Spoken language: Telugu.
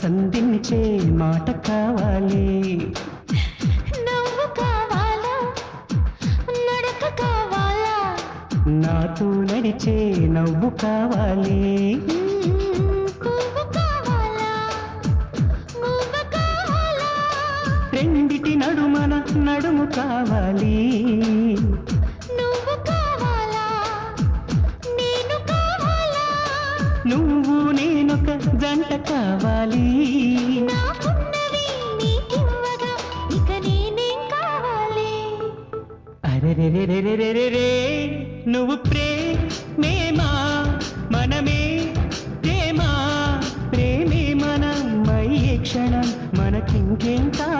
సంధించే మాట కావాలి. నవ్వు కావాలా నడక కావాలా నాతో నడిచే నవ్వు కావాలి. పువ్వు కావాలా మువ్వ కావాలా రెండిటి నడుమన నడుము కావాలి. నువ్వు కావాలా నేను కావాలా నువ్వు నేనొక జంట కావాలి. నాకున్నవి నీకివ్వగా ఇక నేనేం కావాలి. అరెరెరెరెరెరెరే నువ్వు ప్రేమేమా మనమే ప్రేమ ప్రేమే మనం అయ్యే క్షణం మనకింకేం కావాలి.